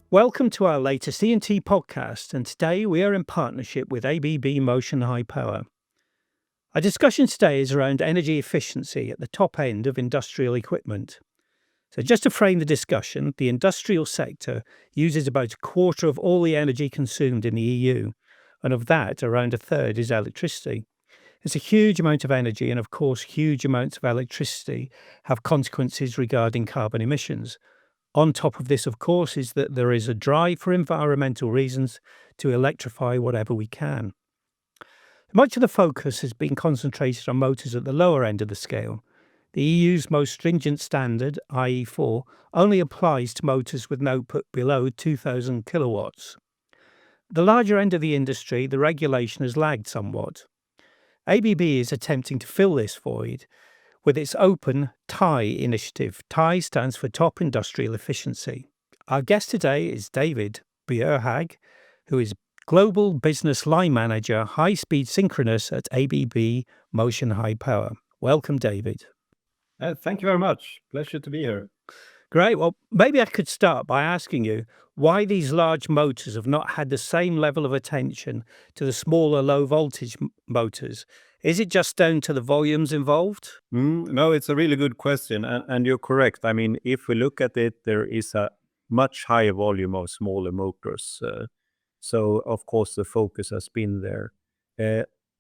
Welcome to our latest E+T Podcast, and today we are in partnership with ABB Motion High Power. Our discussion today is around energy efficiency at the top end of industrial equipment. So just to frame the discussion, the industrial sector uses about a quarter of all the energy consumed in the EU, and of that, around a third is electricity. It's a huge amount of energy, and of course, huge amounts of electricity have consequences regarding carbon emissions. On top of this, of course, is that there is a drive for environmental reasons to electrify whatever we can. Much of the focus has been concentrated on motors at the lower end of the scale. The EU's most stringent standard, IE4, only applies to motors with an output below 2,000 kilowatts. At the larger end of the industry, the regulation has lagged somewhat. ABB is attempting to fill this void with its open TIE initiative. TIE stands for Top Industrial Efficiency. Our guest today is David Bjerhag, who is Global Business Line Manager, High Speed Synchronous at ABB Motion High Power. Welcome, David. Thank you very much. Pleasure to be here. Great. Well, maybe I could start by asking you why these large motors have not had the same level of attention to the smaller low voltage motors. Is it just down to the volumes involved? No, it's a really good question, and you're correct. I mean, if we look at it, there is a much higher volume of smaller motors. So, of course, the focus has been there.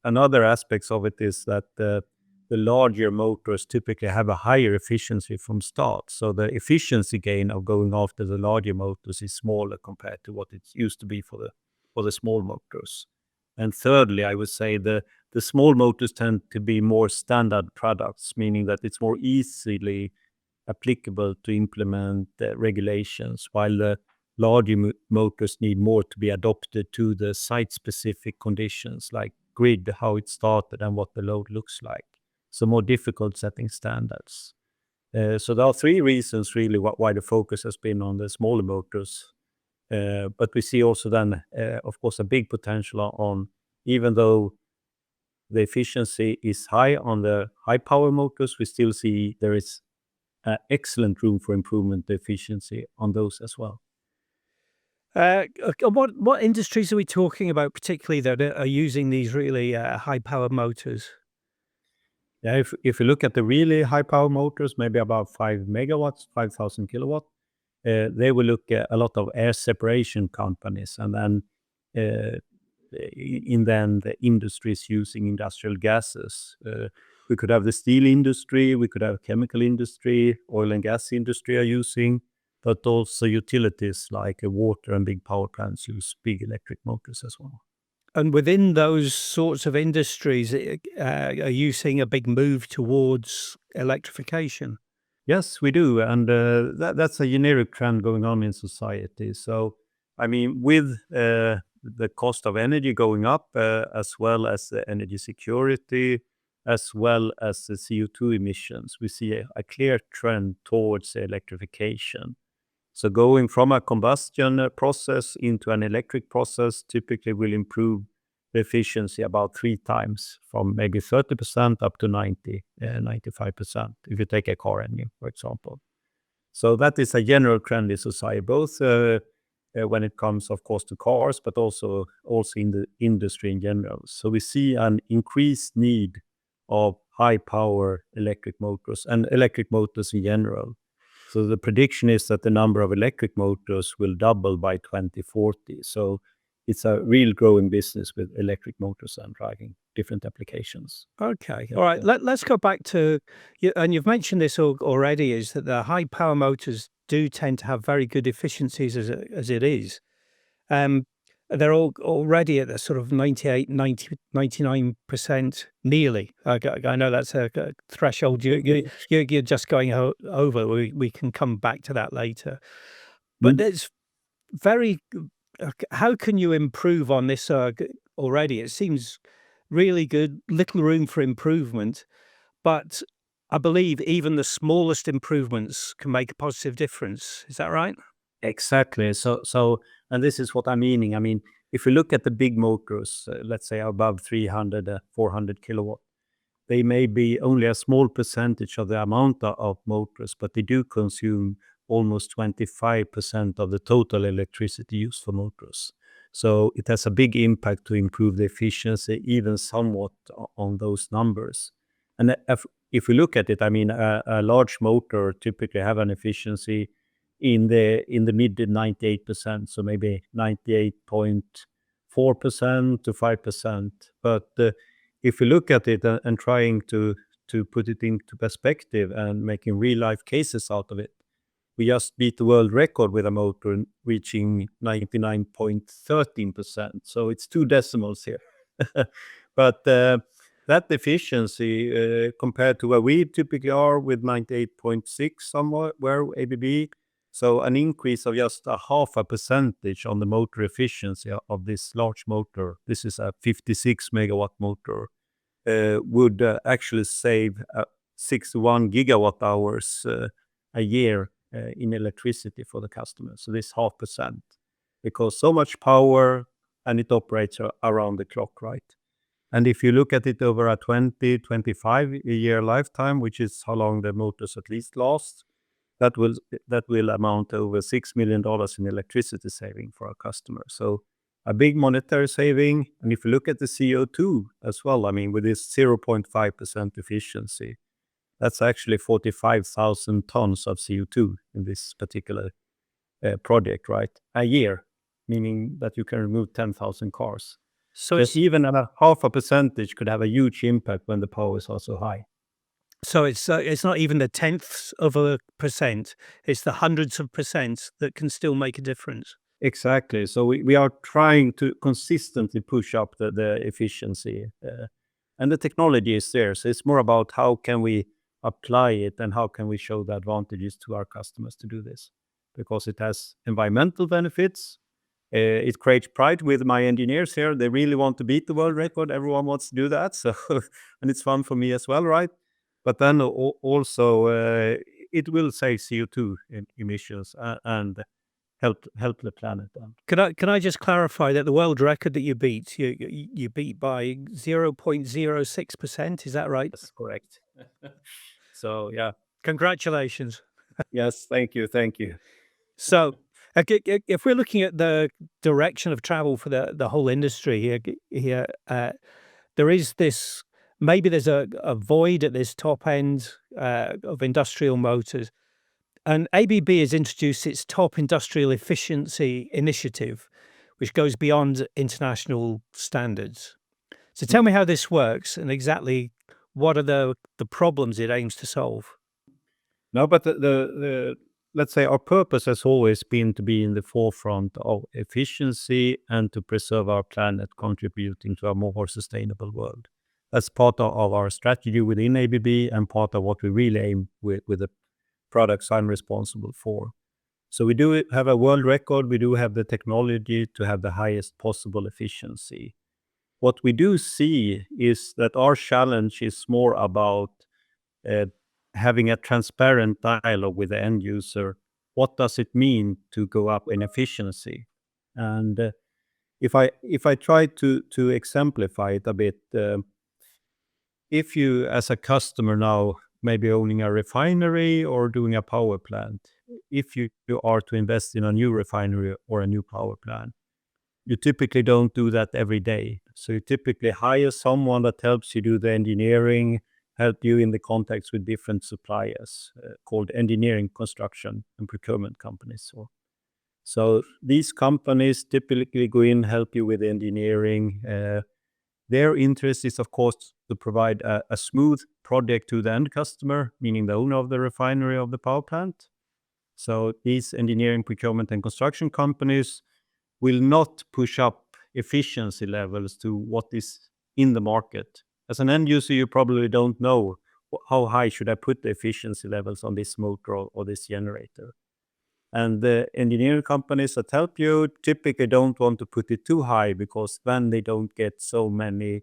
Another aspect of it is that the larger motors typically have a higher efficiency from start. So the efficiency gain of going after the larger motors is smaller compared to what it used to be for the small motors. And thirdly, I would say the small motors tend to be more standard products, meaning that it's more easily applicable to implement regulations, while the larger motors need more to be adopted to the site-specific conditions, like grid, how it started and what the load looks like. So more difficult setting standards. So there are three reasons really why the focus has been on the smaller motors. But we see also then, of course, a big potential on, even though the efficiency is high on the high power motors, we still see there is excellent room for improvement efficiency on those as well. What industries are we talking about particularly that are using these really high power motors? Yeah, if you look at the really high power motors, maybe about 5 megawatts, 5,000 kilowatt, they will look at a lot of air separation companies, and then the industries using industrial gases. We could have the steel industry, we could have chemical industry, oil and gas industry are using, but also utilities like water and big power plants use big electric motors as well. And within those sorts of industries, are you seeing a big move towards electrification? Yes, we do. And that's a generic trend going on in society. So, I mean, with the cost of energy going up, as well as the energy security, as well as the CO2 emissions, we see a clear trend towards electrification. So going from a combustion process into an electric process typically will improve the efficiency about 3 times, from maybe 30% up to 95%, if you take a car engine, for example. So that is a general trend in society, both when it comes, of course, to cars, but also in the industry in general. So we see an increased need of high power electric motors and electric motors in general. So the prediction is that the number of electric motors will double by 2040. So it's a real growing business with electric motors and driving different applications. Okay. All right. Let's go back to, and you've mentioned this already, is that the high power motors do tend to have very good efficiencies as it is. They're all already at the sort of 98, 90, 99% nearly. I know that's a threshold you're just going over. We can come back to that later. But it's very, how can you improve on this already? It seems really good, little room for improvement. But I believe even the smallest improvements can make a positive difference. Is that right? Exactly. And this is what I'm meaning. I mean, if you look at the big motors, let's say above 300, 400 kilowatt, they may be only a small percentage of the amount of motors, but they do consume almost 25% of the total electricity used for motors. So it has a big impact to improve the efficiency, even somewhat on those numbers. And if we look at it, I mean, a large motor typically have an efficiency in the mid 98%, so maybe 98.4% to 5%. But if you look at it and trying to put it into perspective and making real life cases out of it, we just beat the world record with a motor reaching 99.13%. So it's two decimals here. But that efficiency compared to where we typically are with 98.6 somewhere, where ABB, so an increase of just a half a percentage on the motor efficiency of this large motor, this is a 56 megawatt motor, would actually save 61 gigawatt hours a year in electricity for the customer. So this 0.5%, because so much power and it operates around the clock, right? And if you look at it over a 20, 25 year lifetime, which is how long the motors at least last, that will amount to over $6 million in electricity saving for our customers. So a big monetary saving. And if you look at the CO2 as well, I mean, with this 0.5% efficiency, that's actually 45,000 tons of CO2 in this particular project, right? A year, meaning that you can remove 10,000 cars. So There's even a half a percentage could have a huge impact when the power is also high. So it's not even the tenths of a percent; it's the hundreds of percents that can still make a difference. Exactly. So we are trying to consistently push up the efficiency, and the technology is there. So it's more about how can we apply it and how can we show the advantages to our customers to do this, because it has environmental benefits. It creates pride with my engineers here. They really want to beat the world record. Everyone wants to do that. So, and it's fun for me as well, right? But then also it will save CO2 emissions and help the planet. Can I just clarify that the world record that you beat, you beat by 0.06%? Is that right? That's correct. So yeah, Congratulations. yes, thank you. So, if we're looking at the direction of travel for the whole industry here, there is this, maybe there's a void at this top end of industrial motors. And ABB has introduced its top industrial efficiency initiative, which goes beyond international standards. So tell me how this works and exactly what are the problems it aims to solve. No, but the let's say our purpose has always been to be in the forefront of efficiency and to preserve our planet, contributing to a more sustainable world. That's part of our strategy within ABB and part of what we really aim with the products I'm responsible for. So we do have a world record. We do have the technology to have the highest possible efficiency. What we do see is that our challenge is more about uh, having a transparent dialogue with the end user. What does it mean to go up in efficiency? And if I try to exemplify it a bit, if you as a customer now maybe owning a refinery or doing a power plant, if you are to invest in a new refinery or a new power plant, you typically don't do that every day. So you typically hire someone that helps you do the engineering, help you in the contacts with different suppliers, called engineering, construction, and procurement companies. So these companies typically go in, help you with engineering. Their interest is, of course, to provide a smooth project to the end customer, meaning the owner of the refinery of the power plant. So these engineering, procurement, and construction companies will not push up efficiency levels to what is in the market. As an end user, you probably don't know how high should I put the efficiency levels on this motor or this generator. And the engineering companies that help you typically don't want to put it too high because then they don't get so many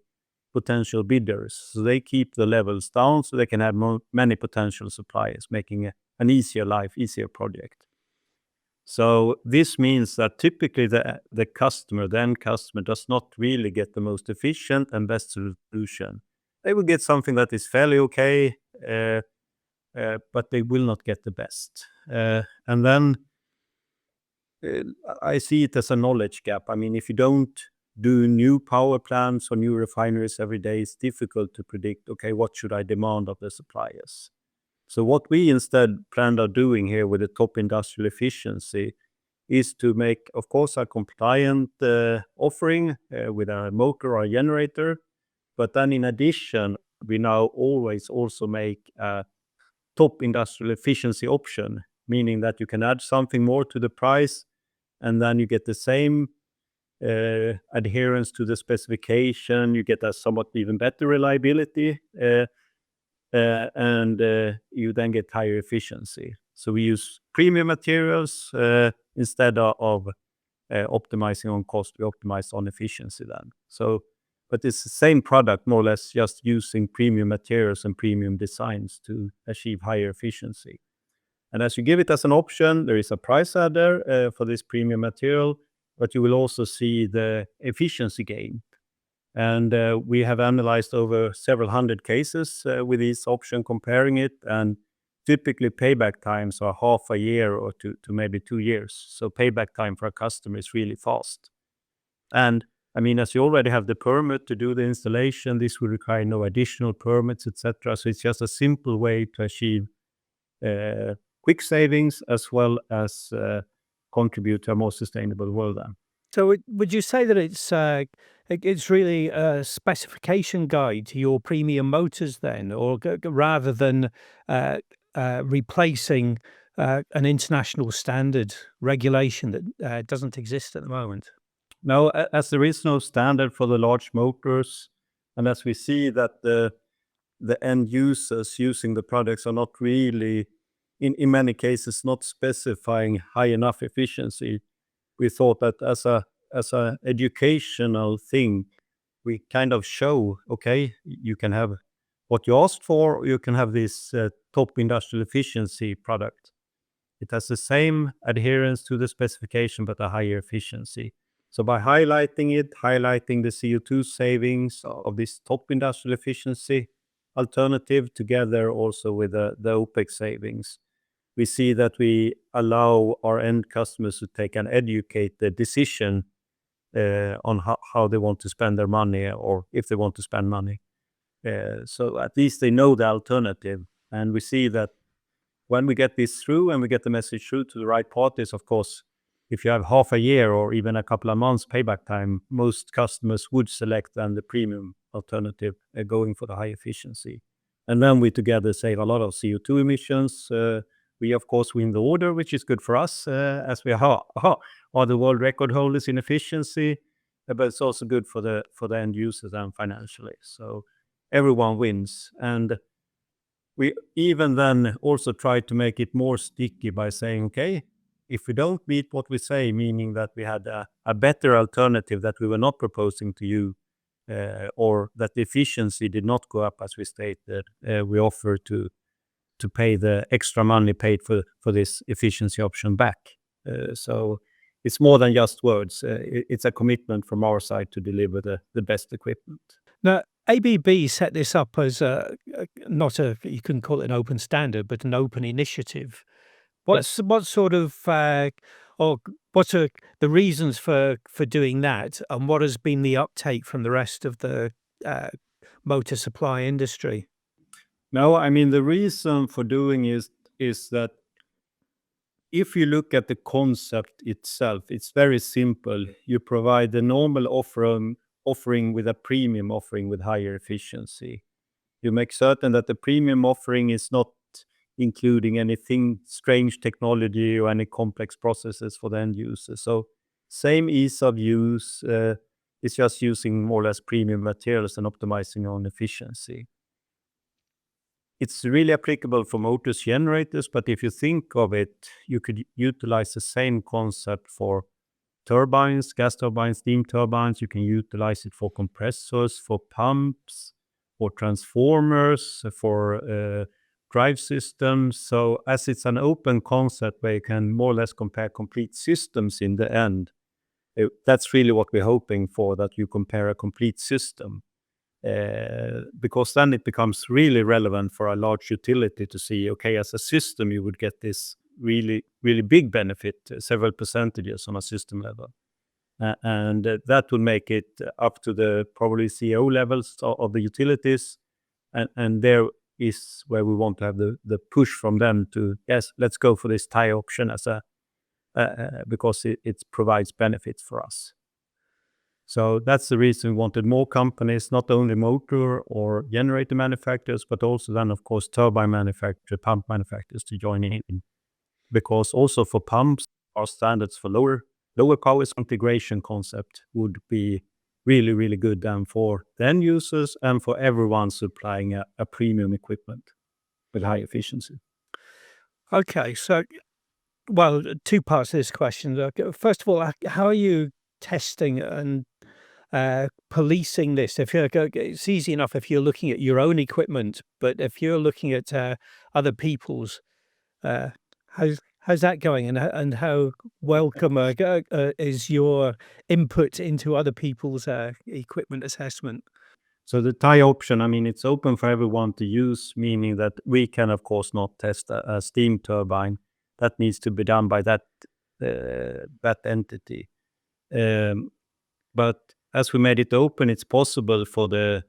potential bidders. So they keep the levels down so they can have many potential suppliers, making an easier life, easier project. So this means that typically the end customer does not really get the most efficient and best solution. They will get something that is fairly okay, but they will not get the best. And then I see it as a knowledge gap. I mean, if you don't do new power plants or new refineries every day, it's difficult to predict, okay, what should I demand of the suppliers? So what we instead planned on doing here with the top industrial efficiency is to make, of course, a compliant offering with a motor or a generator. But then in addition, we now always also make a top industrial efficiency option, meaning that you can add something more to the price and then you get the same adherence to the specification, you get a somewhat even better reliability, and you then get higher efficiency. So we use premium materials instead of optimizing on cost, we optimize on efficiency then. So, but it's the same product, more or less, just using premium materials and premium designs to achieve higher efficiency. And as you give it as an option, there is a price adder for this premium material, but you will also see the efficiency gain. And we have analyzed over several hundred cases with this option, comparing it, and typically payback times are half a year or to maybe 2 years. So payback time for a customer is really fast. And I mean, as you already have the permit to do the installation, this will require no additional permits, etc. So it's just a simple way to achieve quick savings as well as contribute to a more sustainable world then. So would you say that it's really a specification guide to your premium motors then, or rather than replacing an international standard regulation that doesn't exist at the moment? No, as there is no standard for the large motors, and as we see that the end users using the products are not really, in many cases, not specifying high enough efficiency, we thought that as a educational thing, we kind of show, okay, you can have what you asked for, or you can have this top industrial efficiency product. It has the same adherence to the specification, but a higher efficiency. So by highlighting the CO2 savings of this top industrial efficiency alternative together also with the OPEX savings, we see that we allow our end customers to take an educated decision on how they want to spend their money, or if they want to spend money. So at least they know the alternative. And we see that when we get this through and we get the message through to the right parties, of course, if you have half a year or even a couple of months payback time, most customers would select then the premium alternative, going for the high efficiency. And then we together save a lot of CO2 emissions. We, of course, win the order, which is good for us, as we are the world record holders in efficiency, but it's also good for the end users and financially. So everyone wins. And we even then also try to make it more sticky by saying, okay, if we don't meet what we say, meaning that we had a better alternative that we were not proposing to you, or that the efficiency did not go up as we stated, we offer to pay the extra money paid for this efficiency option back. So it's more than just words. It's a commitment from our side to deliver the best equipment. Now, ABB set this up as not a, you couldn't call it an open standard, but an open initiative. What sort of, or what are the reasons for doing that, and what has been the uptake from the rest of the motor supply industry? No, I mean, the reason for doing is that if you look at the concept itself, it's very simple. You provide the normal offering with a premium offering with higher efficiency. You make certain that the premium offering is not including anything strange technology or any complex processes for the end user. So same ease of use, it's just using more or less premium materials and optimizing on efficiency. It's really applicable for motors, generators, but if you think of it, you could utilize the same concept for turbines, gas turbines, steam turbines. You can utilize it for compressors, for pumps, for transformers, for drive systems. So as it's an open concept where you can more or less compare complete systems in the end, that's really what we're hoping for, that you compare a complete system. Because then it becomes really relevant for a large utility to see, okay, as a system, you would get this really, really big benefit, several percentages on a system level. And that would make it up to the probably CEO levels of the utilities. And there is where we want to have the push from them to, yes, let's go for this tie option as because it provides benefits for us. So that's the reason we wanted more companies, not only motor or generator manufacturers, but also then, of course, turbine manufacturers, pump manufacturers to join in. Because also for pumps, our standards for lower power integration concept would be really, really good then for the end users and for everyone supplying a premium equipment with high efficiency. Okay, so, well, two parts to this question. First of all, how are you testing and policing this? It's easy enough if you're looking at your own equipment, but if you're looking at other people's, how's that going, and how welcome is your input into other people's equipment assessment? So the tie option, I mean, it's open for everyone to use, meaning that we can, of course, not test a steam turbine. That needs to be done by that entity. But as we made it open, it's possible for the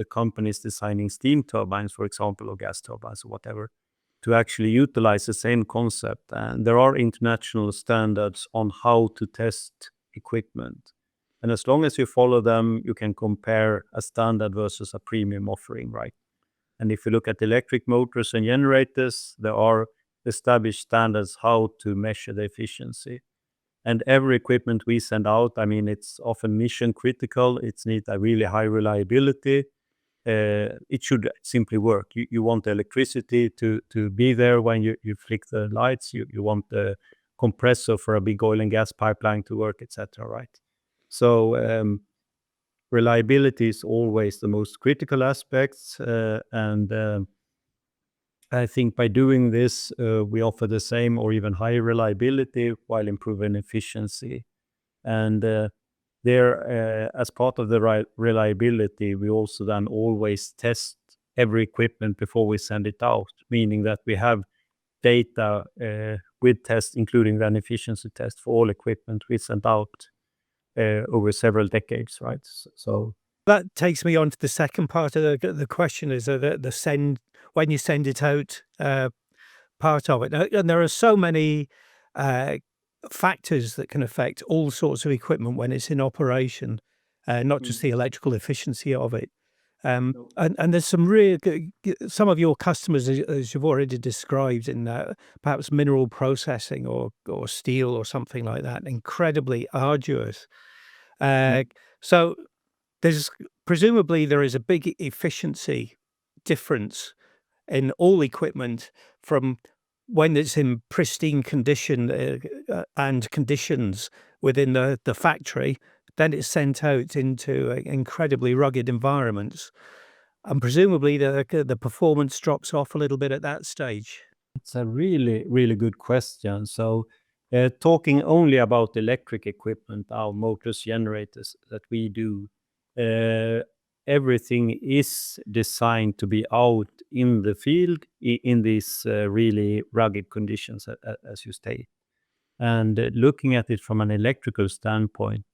companies designing steam turbines, for example, or gas turbines or whatever, to actually utilize the same concept. And there are international standards on how to test equipment. And as long as you follow them, you can compare a standard versus a premium offering, right? And if you look at electric motors and generators, there are established standards how to measure the efficiency. And every equipment we send out, I mean, it's often mission critical. It needs a really high reliability. It should simply work. You want the electricity to be there when you flick the lights. You want the compressor for a big oil and gas pipeline to work, etc. Right? So reliability is always the most critical aspects, and I think by doing this, we offer the same or even higher reliability while improving efficiency. And there, as part of the reliability, we also then always test every equipment before we send it out, meaning that we have data with tests, including an efficiency test for all equipment we sent out over several decades, right? So that takes me on to the second part of the question, is the send, when you send it out, part of it. And there are so many factors that can affect all sorts of equipment when it's in operation, not just the electrical efficiency of it. And there's some of your customers, as you've already described, in perhaps mineral processing or steel or something like that, incredibly arduous. So presumably there is a big efficiency difference in all equipment from when it's in pristine condition and conditions within the factory, then it's sent out into incredibly rugged environments, and presumably the performance drops off a little bit at that stage. it's a really, really good question. So talking only about electric equipment, our motors, generators that we do, everything is designed to be out in the field in these really rugged conditions, as you state. And looking at it from an electrical standpoint,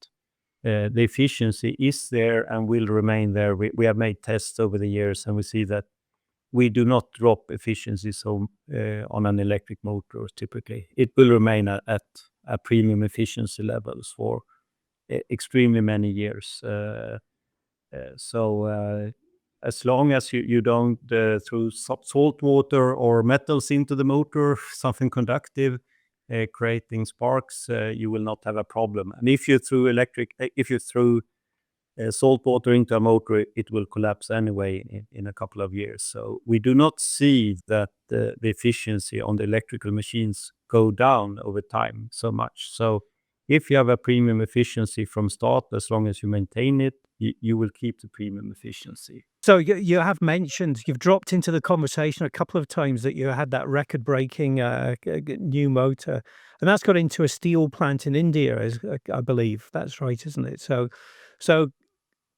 the efficiency is there and will remain there. We have made tests over the years, and we see that we do not drop efficiency so on an electric motor typically. It will remain at a premium efficiency levels for extremely many years. So as long as you don't throw salt water or metals into the motor, something conductive, creating sparks, you will not have a problem. And if you throw salt water into a motor, it will collapse anyway in a couple of years. So we do not see that the efficiency on the electrical machines go down over time so much. So if you have a premium efficiency from start, as long as you maintain it, you will keep the premium efficiency. So you have mentioned, you've dropped into the conversation a couple of times that you had that record-breaking new motor, and that's got into a steel plant in India, I believe. That's right, isn't it? So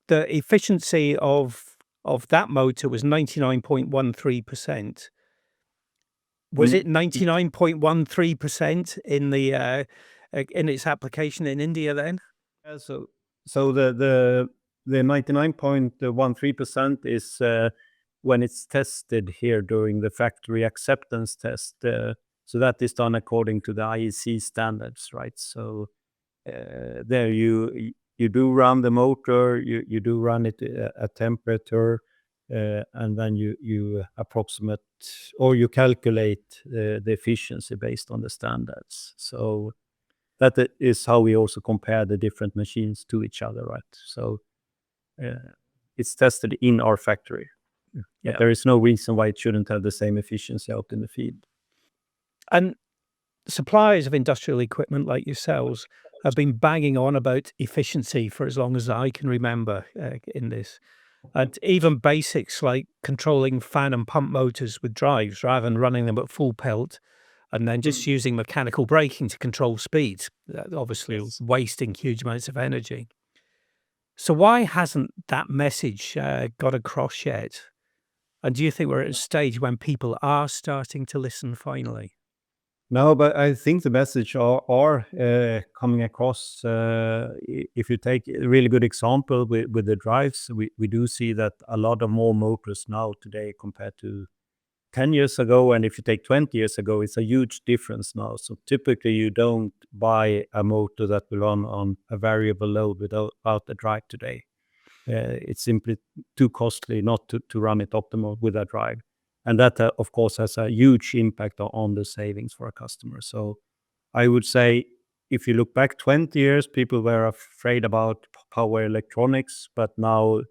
the efficiency of that motor was 99.13%. Was it 99.13% in the in its application in India then? Yeah, so the 99.13% is when it's tested here during the factory acceptance test. So that is done according to the IEC standards, right? So there you do run the motor, you do run it at temperature, and then you approximate or you calculate the efficiency based on the standards. So that is how we also compare the different machines to each other, right? So it's tested in our factory. Yeah. But there is no reason why it shouldn't have the same efficiency out in the field. And suppliers of industrial equipment like yourselves have been banging on about efficiency for as long as I can remember in this. And even basics like controlling fan and pump motors with drives rather than running them at full pelt and then just using mechanical braking to control speed, obviously wasting huge amounts of energy. So why hasn't that message got across yet? And do you think we're at a stage when people are starting to listen finally? No, but I think the message are coming across. If you take a really good example with the drives, we do see that a lot of more motors now today compared to 10 years ago. And if you take 20 years ago, it's a huge difference now. So typically you don't buy a motor that will run on a variable load without a drive today. It's simply too costly not to run it optimal with a drive. And that, of course, has a huge impact on the savings for a customer. So I would say if you look back 20 years, people were afraid about power electronics, but now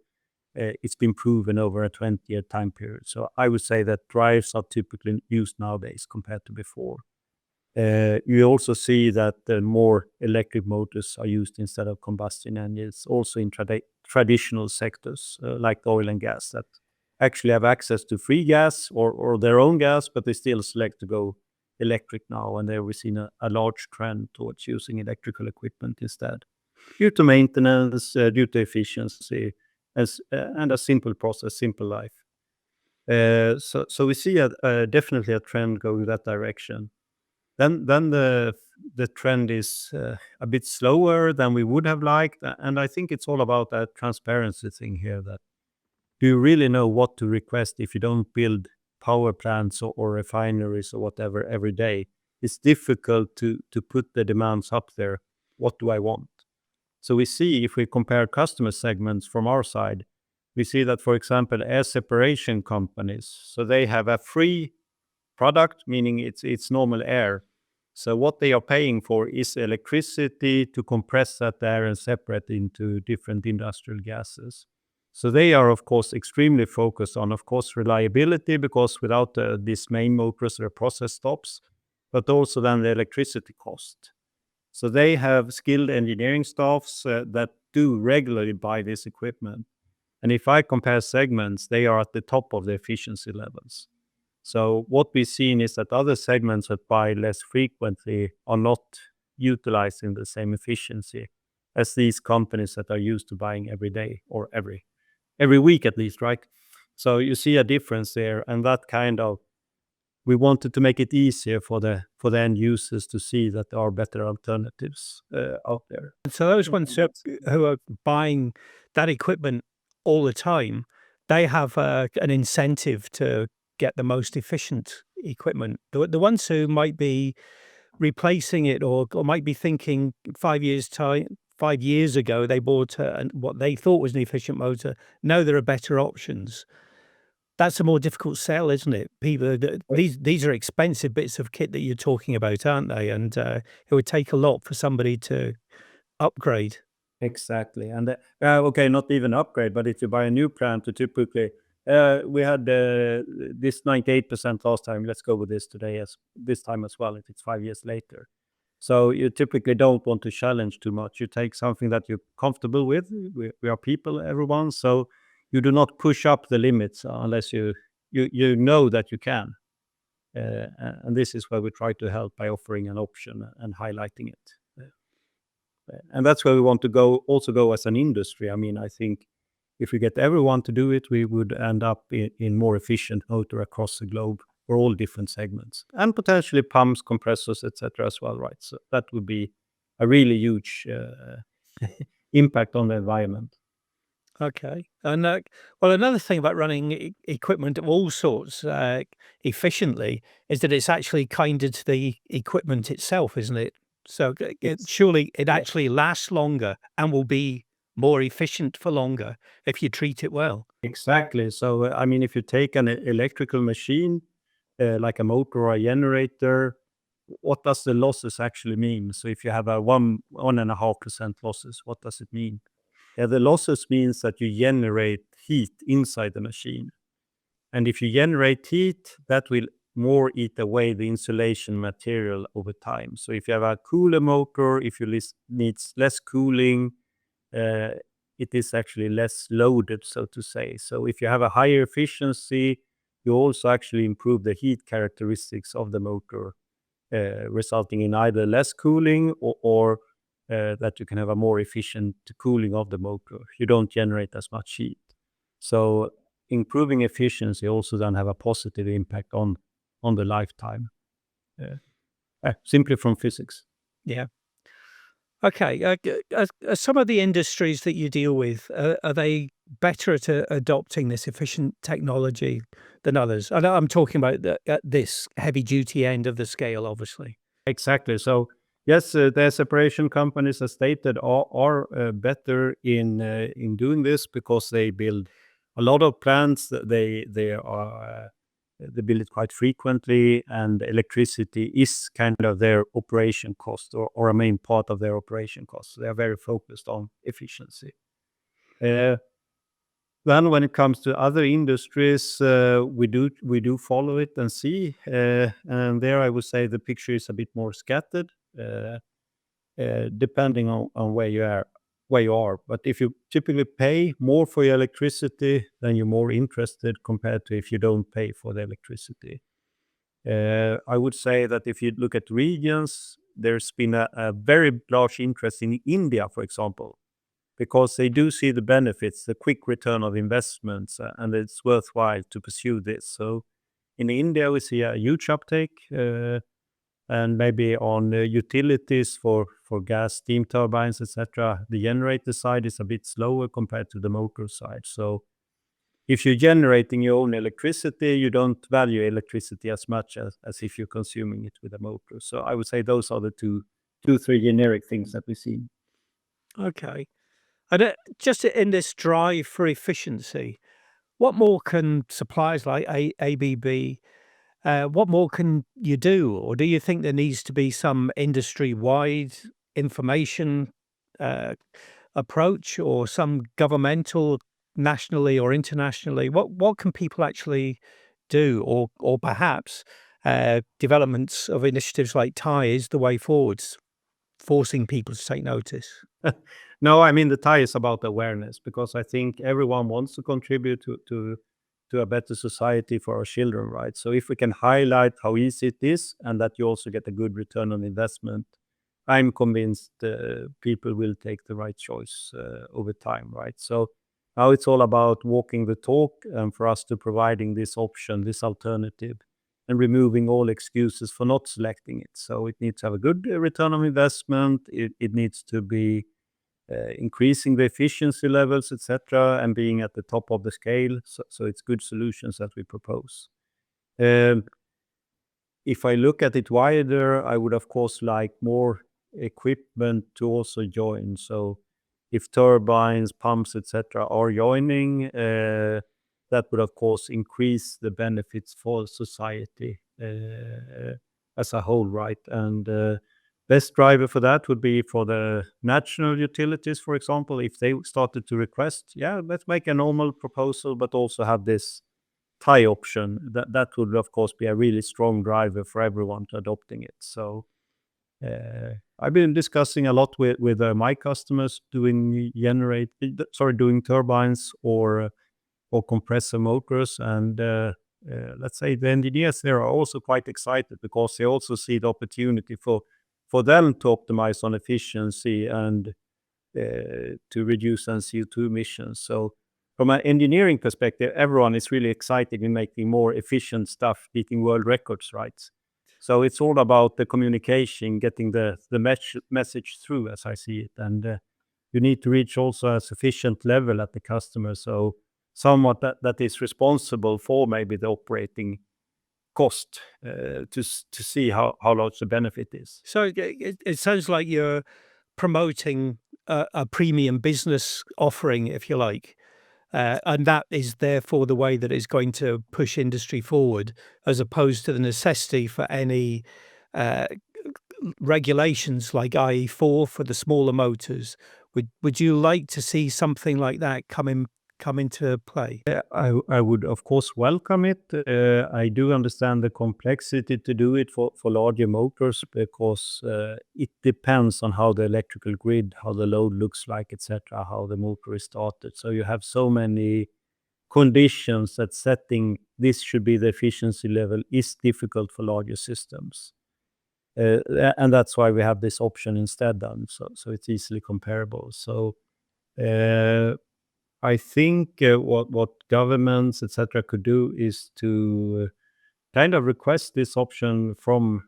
it's been proven over a 20-year time period. So I would say that drives are typically used nowadays compared to before. You also see that more electric motors are used instead of combustion engines, also in traditional sectors like oil and gas that actually have access to free gas or their own gas, but they still select to go electric now. And there we've seen a large trend towards using electrical equipment instead, due to maintenance, due to efficiency, and a simple process, simple life. So we see definitely a trend going that direction. Then the trend is a bit slower than we would have liked, and I think it's all about that transparency thing here. That do you really know what to request if you don't build power plants or refineries or whatever every day? It's difficult to put the demands up there. What do I want? So we see if we compare customer segments from our side, we see that, for example, air separation companies, so they have a free product, meaning it's normal air. So what they are paying for is electricity to compress that air and separate into different industrial gases. So they are, of course, extremely focused on, of course, reliability, because without these main motors, their process stops, but also then the electricity cost. So they have skilled engineering staffs that do regularly buy this equipment. And if I compare segments, they are at the top of the efficiency levels. So what we've seen is that other segments that buy less frequently are not utilizing the same efficiency as these companies that are used to buying every day or every week at least, right? So you see a difference there, and that kind of, we wanted to make it easier for the end users to see that there are better alternatives out there. So those ones who are buying that equipment all the time, they have an incentive to get the most efficient equipment. The ones who might be replacing it or might be thinking 5 years time, 5 years ago they bought what they thought was an efficient motor. Now there are better options. That's a more difficult sell, isn't it? People, these are expensive bits of kit that you're talking about, aren't they? And it would take a lot for somebody to upgrade. Exactly. And okay, not even upgrade, but if you buy a new plant, to typically we had this 98% last time. Let's go with this today as this time as well, if it's 5 years later. So you typically don't want to challenge too much. You take something that you're comfortable with. We are people, everyone. So you do not push up the limits unless you know that you can. And this is where we try to help by offering an option and highlighting it. And that's where we want to go as an industry. I mean, I think if we get everyone to do it, we would end up in more efficient motor across the globe for all different segments, and potentially pumps, compressors, etc. as well, right? So that would be a really huge impact on the environment. Okay. And well, another thing about running equipment of all sorts efficiently is that it's actually kinder to the equipment itself, isn't it? So surely it Yeah. actually lasts longer and will be more efficient for longer if you treat it well. Exactly. So, I mean, if you take an electrical machine, like a motor or a generator, what does the losses actually mean? So if you have a 1.5% losses, what does it mean? Yeah, the losses means that you generate heat inside the machine. And if you generate heat, that will more eat away the insulation material over time. So if you have a cooler motor, if you needs less cooling, uh, it is actually less loaded, so to say. So if you have a higher efficiency, you also actually improve the heat characteristics of the motor, resulting in either less cooling or that you can have a more efficient cooling of the motor. You don't generate as much heat. So improving efficiency also then have a positive impact on the lifetime, simply from physics. Yeah. Okay. Are some of the industries that you deal with, are they better at adopting this efficient technology than others? I know I'm talking about at this heavy duty end of the scale, obviously. Exactly. So yes, the separation companies, as stated, are better in doing this because they build a lot of plants. They build it quite frequently, and electricity is kind of their operation cost or a main part of their operation cost. So they are very focused on efficiency. Then when it comes to other industries, we do follow it and see, and there I would say the picture is a bit more scattered, depending on where you are. But if you typically pay more for your electricity, then you're more interested compared to if you don't pay for the electricity. I would say that if you look at regions, there's been a very large interest in India, for example, because they do see the benefits, the quick return of investments, and it's worthwhile to pursue this. So in India, we see a huge uptake, and maybe on utilities for gas, steam turbines, etc. The generator side is a bit slower compared to the motor side. So if you're generating your own electricity, you don't value electricity as much as if you're consuming it with a motor. So I would say those are the two, three generic things that we see. Okay. And just in this drive for efficiency, what more can suppliers like ABB, what more can you do? Or do you think there needs to be some industry-wide information uh, approach or some governmental, nationally or internationally? What can people actually do? Or perhaps developments of initiatives like TIE is the way forwards, forcing people to take notice? No, I mean, the tie is about awareness, because I think everyone wants to contribute to a better society for our children, right? So if we can highlight how easy it is and that you also get a good return on investment, I'm convinced people will take the right choice over time, right? So now it's all about walking the talk, and for us to providing this option, this alternative, and removing all excuses for not selecting it. So it needs to have a good return on investment. It needs to be increasing the efficiency levels, etc., and being at the top of the scale. So it's good solutions that we propose. If I look at it wider, I would of course like more equipment to also join. So if turbines, pumps, etc., are joining, that would of course increase the benefits for society as a whole, right? And best driver for that would be for the national utilities, for example, if they started to request, yeah, let's make a normal proposal, but also have this tie option. That would, of course, be a really strong driver for everyone to adopting it. So I've been discussing a lot with my customers doing turbines or compressor motors, and let's say the engineers there are also quite excited because they also see the opportunity for them to optimize on efficiency and to reduce CO2 emissions. So from an engineering perspective, everyone is really excited in making more efficient stuff, beating world records, right? So it's all about the communication, getting the message through, as I see it. And you need to reach also a sufficient level at the customer. So someone that is responsible for maybe the operating cost to see how large the benefit is. So it sounds like you're promoting a premium business offering, if you like. And that is therefore the way that it's going to push industry forward, as opposed to the necessity for any uh, regulations like IE4 for the smaller motors. Would you like to see something like that come into play? I would, of course, welcome it. I do understand the complexity to do it for larger motors because it depends on how the electrical grid, how the load looks like, etc., how the motor is started. So you have so many conditions that setting this should be the efficiency level is difficult for larger systems. And that's why we have this option instead done, so it's easily comparable. So I think what governments, etc., could do is to kind of request this option from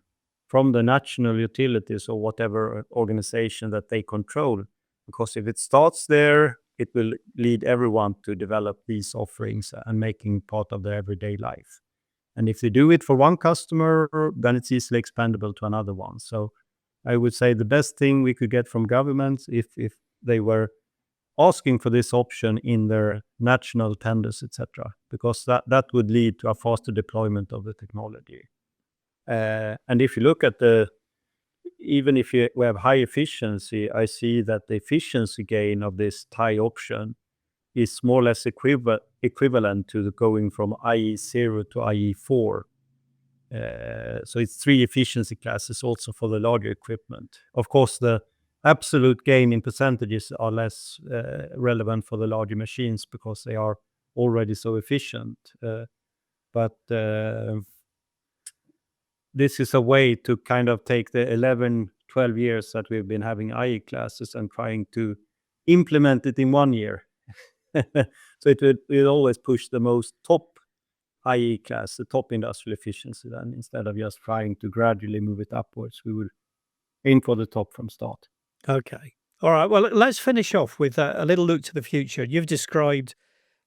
the national utilities or whatever organization that they control, because if it starts there, it will lead everyone to develop these offerings and making part of their everyday life. And if they do it for one customer, then it's easily expandable to another one. So I would say the best thing we could get from governments if they were asking for this option in their national tenders, etc., because that would lead to a faster deployment of the technology. And if you look at even if we have high efficiency, I see that the efficiency gain of this TIE option is more or less equivalent to going from IE0 to IE4. So it's 3 efficiency classes also for the larger equipment. Of course, the absolute gain in percentages are less relevant for the larger machines because they are already so efficient. But this is a way to kind of take the 11, 12 years that we've been having IE classes and trying to implement it in 1 year. So it will always push the most top IE class, the top industrial efficiency then, instead of just trying to gradually move it upwards. We will aim for the top from start. Okay. All right. Well, let's finish off with a little look to the future. You've described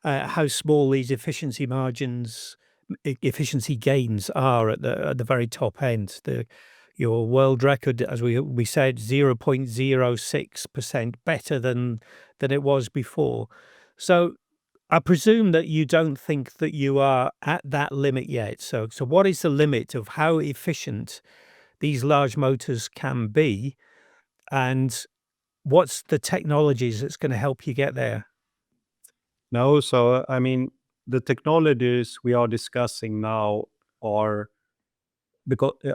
how small these efficiency margins, efficiency gains are at the very top end. Your world record, as we said, 0.06% better than it was before. So I presume that you don't think that you are at that limit yet. So what is the limit of how efficient these large motors can be, and what's the technologies that's going to help you get there? No, so I mean, the technologies we are discussing now are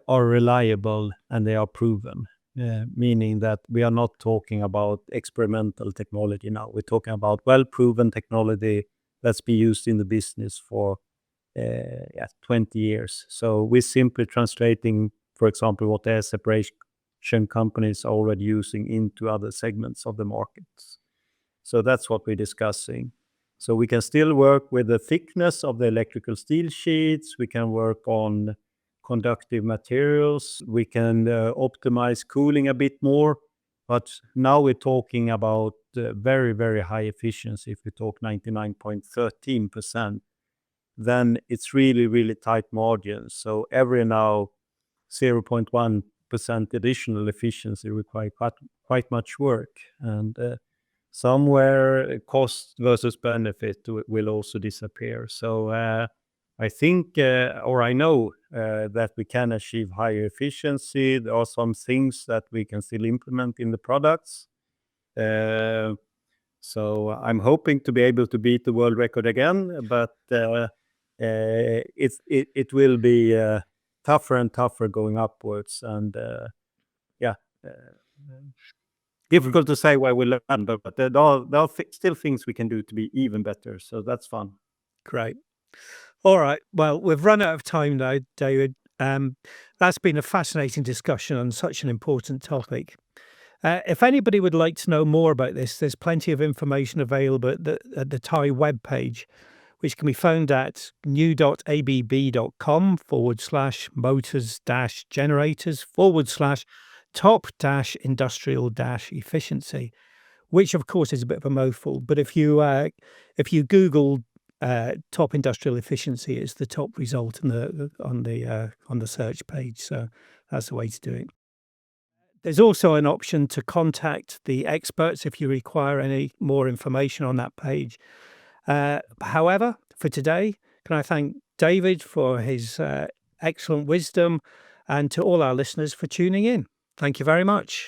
reliable and they are proven, meaning that we are not talking about experimental technology now. We're talking about well-proven technology that's been used in the business for 20 years. So we're simply translating, for example, what air separation companies are already using into other segments of the markets. So that's what we're discussing. So we can still work with the thickness of the electrical steel sheets. We can work on conductive materials. We can optimize cooling a bit more. But now we're talking about very, very high efficiency. If we talk 99.13%, then it's really, really tight margins. So every now 0.1% additional efficiency requires quite much work. And somewhere cost versus benefit will also disappear. So I think, or I know that we can achieve higher efficiency. There are some things that we can still implement in the products. So I'm hoping to be able to beat the world record again, but it will be tougher and tougher going upwards. And difficult to say where we'll land, but there are still things we can do to be even better. So that's fun. Great. All right. Well, we've run out of time now, David. That's been a fascinating discussion on such an important topic. If anybody would like to know more about this, there's plenty of information available at the TIE webpage, which can be found at new.abb.com/motors-generators/top-industrial-efficiency, which of course is a bit of a mouthful. But if you Google top industrial efficiency, it's the top result on the search page. So that's the way to do it. There's also an option to contact the experts if you require any more information on that page. However, for today, can I thank David for his excellent wisdom, and to all our listeners for tuning in. Thank you very much.